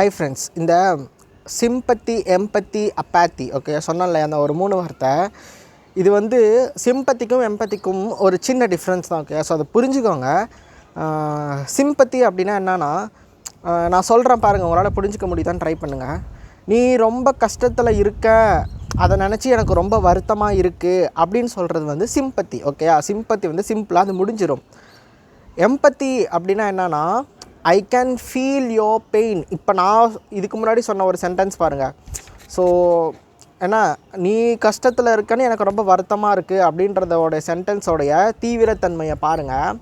Hi friends, இந்த sympathy, empathy, அப்பேத்தி okay சொன்னல அந்த ஒரு 3 வார்த்தை. இது வந்து சிம்பத்திக்கும் எம்பத்திக்கும் ஒரு சின்ன டிஃப்ரென்ஸ் தான். ஓகே, ஸோ அதை புரிஞ்சுக்கோங்க. சிம்பத்தி அப்படின்னா என்னென்னா, நான் சொல்கிறேன் பாருங்கள், உங்களால் புரிஞ்சிக்க முடியுதான்னு ட்ரை பண்ணுங்கள். நீ ரொம்ப கஷ்டத்தில் இருக்க, அதை நினச்சி எனக்கு ரொம்ப வருத்தமாக இருக்குது அப்படின்னு சொல்கிறது வந்து சிம்பத்தி. ஓகேயா, சிம்பத்தி வந்து சிம்பிளாக அது முடிஞ்சிடும். எம்பத்தி அப்படின்னா என்னென்னா, ஐ கேன் ஃபீல் யோர் பெயின். இப்போ நான் இதுக்கு முன்னாடி சொன்ன ஒரு சென்டென்ஸ் பாருங்கள். ஸோ ஏன்னா நீ கஷ்டத்தில் இருக்கன்னு எனக்கு ரொம்ப வருத்தமாக இருக்குது அப்படின்றதோடைய சென்டென்ஸோடைய தீவிரத்தன்மையை பாருங்கள்.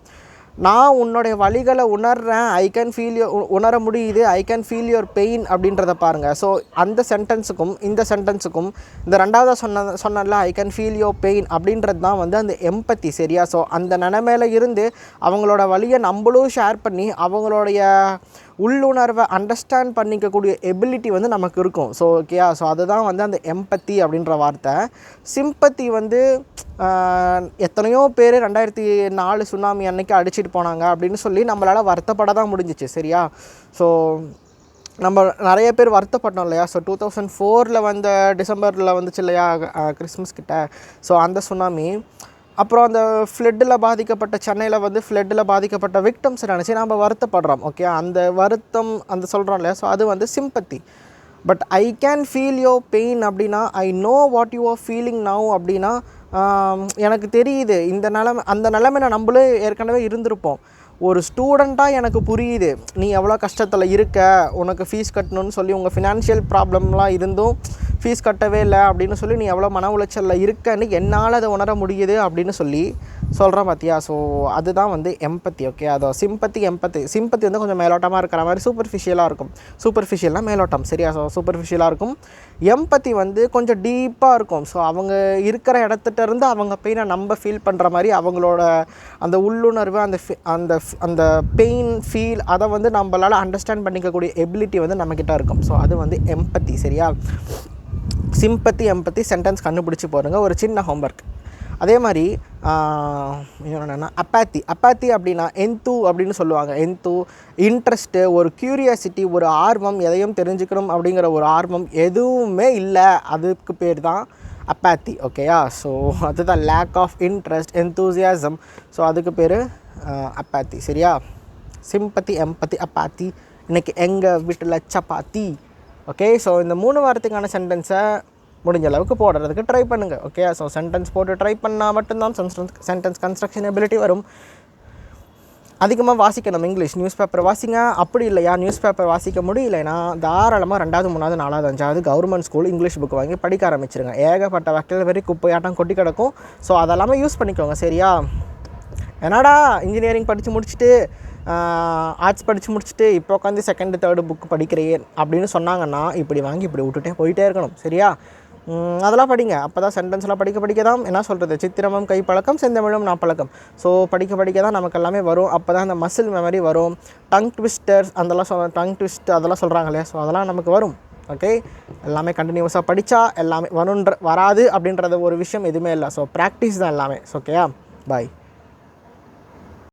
நான் உன்னுடைய வலிகளை உணர்கிறேன், ஐ கேன் ஃபீல் உணர முடியுது, ஐ கேன் ஃபீல் யுவர் பெயின் அப்படின்றத பாருங்கள். ஸோ அந்த சென்டென்ஸுக்கும் இந்த சென்டென்ஸுக்கும் இந்த ரெண்டாவதாக சொன்னல ஐ கேன் ஃபீல் யுவர் பெயின் அப்படின்றது தான் வந்து அந்த எம்பத்தி. சரியா? ஸோ அந்த நிலைமையில இருந்து அவங்களோட வலியை நம்மளும் ஷேர் பண்ணி அவங்களுடைய உள்ளுணர்வை அண்டர்ஸ்டாண்ட் பண்ணிக்கக்கூடிய எபிலிட்டி வந்து நமக்கு இருக்கும். ஸோ ஓகேயா, ஸோ அதுதான் வந்து அந்த எம்பத்தி அப்படின்ற வார்த்தை. சிம்பத்தி வந்து எத்தனையோ பேர் 2004 சுனாமி அன்னைக்கு அடிச்சிட்டு போனாங்க அப்படின்னு சொல்லி நம்மளால் வருத்தப்பட தான் முடிஞ்சிச்சு. சரியா? ஸோ நம்ம நிறைய பேர் வருத்தப்பட்டோம் இல்லையா? ஸோ 2004 வந்த டிசம்பரில் வந்துச்சு இல்லையா, கிறிஸ்மஸ் கிட்ட. ஸோ அந்த சுனாமி, அப்புறம் அந்த ஃப்ளட்டில் பாதிக்கப்பட்ட சென்னையில் வந்து ஃப்ளட்டில் பாதிக்கப்பட்ட விக்டம்ஸ் நினச்சி நம்ம வருத்தப்படுறோம். ஓகே, அந்த வருத்தம் அந்த சொல்கிறோம் இல்லையா, ஸோ அது வந்து sympathy. But I can feel your pain அப்படின்னா, I know what you are feeling now அப்படின்னா, எனக்கு தெரியுது இந்த நிலமை, அந்த நிலைமையில நம்மளே ஏற்கனவே இருந்திருப்போம். ஒரு ஸ்டூடெண்ட்டாக எனக்கு புரியுது நீ எவ்வளோ கஷ்டத்தில் இருக்க, உனக்கு ஃபீஸ் கட்டணும்னு சொல்லி உங்கள் ஃபினான்ஷியல் ப்ராப்ளம்லாம் இருந்தும் ஃபீஸ் கட்டவே இல்லை அப்படின்னு சொல்லி நீ எவ்வளோ மன உளைச்சலில் இருக்கன்னு என்னால் அதை உணர முடியுது அப்படின்னு சொல்லி சொல்கிறேன் பார்த்தியா. ஸோ அதுதான் வந்து எம்பத்தி. ஓகே, அதோ சிம்பத்தி எம்பத்தி. சிம்பத்தி வந்து கொஞ்சம் மேலோட்டமாக இருக்கிற மாதிரி சூப்பர்ஃபிஷியலாக இருக்கும். சூப்பர்ஃபிஷியல்னால் மேலோட்டம். சரியா? ஸோ சூப்பர்ஃபிஷியலாக இருக்கும். எம்பத்தி வந்து கொஞ்சம் டீப்பாக இருக்கும். ஸோ அவங்க இருக்கிற இடத்துட்டருந்து அவங்க பெயினை நம்ம ஃபீல் பண்ணுற மாதிரி அவங்களோட அந்த உள்ளுணர்வு, அந்த அந்த பெயின் ஃபீல் அதை வந்து நம்மளால் அண்டர்ஸ்டாண்ட் பண்ணிக்கக்கூடிய எபிலிட்டி வந்து நம்மக்கிட்ட இருக்கும். ஸோ அது வந்து எம்பத்தி. சரியா? சிம்பத்தி எம்பத்தி சென்டென்ஸ் கண்டுபிடிச்சி போடுங்க. ஒரு சின்ன ஹோம்ஒர்க். அதே மாதிரி என்னென்னா அப்பேத்தி. அப்பேத்தி அப்படின்னா என்து அப்படின்னு சொல்லுவாங்க. என்து இன்ட்ரெஸ்ட்டு, ஒரு க்யூரியாசிட்டி, ஒரு ஆர்வம், எதையும் தெரிஞ்சுக்கணும் அப்படிங்கிற ஒரு ஆர்வம் எதுவுமே இல்லை, அதுக்கு பேர் தான் அப்பேத்தி. ஓகேயா? ஸோ அதுதான் lack of interest, enthusiasm. So அதுக்கு பேர் அப்பேத்தி. சரியா? Sympathy empathy apathy. இன்றைக்கி எங்கள் வீட்டில் சப்பாத்தி. ஓகே, ஸோ இந்த 3 வாரத்துக்கான சென்டென்ஸை முடிஞ்ச அளவுக்கு போடுறதுக்கு ட்ரை பண்ணுங்கள். ஓகே, ஸோ சென்டென்ஸ் போட்டு ட்ரை பண்ணால் மட்டும்தான் சென்டென்ஸ் கன்ஸ்ட்ரக்ஷன் எபிலிட்டி வரும். அதிகமாக வாசிக்கணும் இங்கிலீஷ். நியூஸ் பேப்பர் வாசிங்க. அப்படி இல்லையா, நியூஸ் பேப்பர் வாசிக்க முடியலைன்னா தாராளமாக 2வது 3வது 4வது 5வது கவர்மெண்ட் ஸ்கூல் இங்கிலீஷ் புக் வாங்கி படிக்க ஆரம்பிச்சிருங்க. ஏகப்பட்ட வகையில் வெறி குப்பையாட்டம் கொட்டி கிடக்கும். ஸோ அதெல்லாமே யூஸ் பண்ணிக்கோங்க. சரியா? என்னடா இன்ஜினியரிங் படித்து முடிச்சுட்டு ஆர்ட்ஸ் படித்து முடிச்சுட்டு இப்போ உட்காந்து 2nd 3rd புக்கு படிக்கிறேன் அப்படின்னு சொன்னாங்கன்னா இப்படி வாங்கி இப்படி விட்டுட்டே போயிட்டே இருக்கணும். சரியா? அதெல்லாம் படிங்க. அப்போ தான் சென்டென்ஸ்லாம் படிக்க தான் என்ன சொல்கிறது, சித்திரமும் கைப்பழக்கம் செந்தமிழும் நாப்பழக்கம். ஸோ படிக்க தான் நமக்கு எல்லாமே வரும். அப்போ தான் அந்த மசில் மெமரி வரும். டங் ட்விஸ்டர்ஸ் அதெல்லாம் டங் ட்விஸ்ட் அதெல்லாம் சொல்கிறாங்க இல்லையா, ஸோ அதெல்லாம் நமக்கு வரும். ஓகே, எல்லாமே கண்டினியூஸாக படித்தா எல்லாமே வராது அப்படின்றது ஒரு விஷயம் எதுவுமே இல்லை. ஸோ ப்ராக்டிஸ் தான் எல்லாமே. ஓகேயா? பாய்.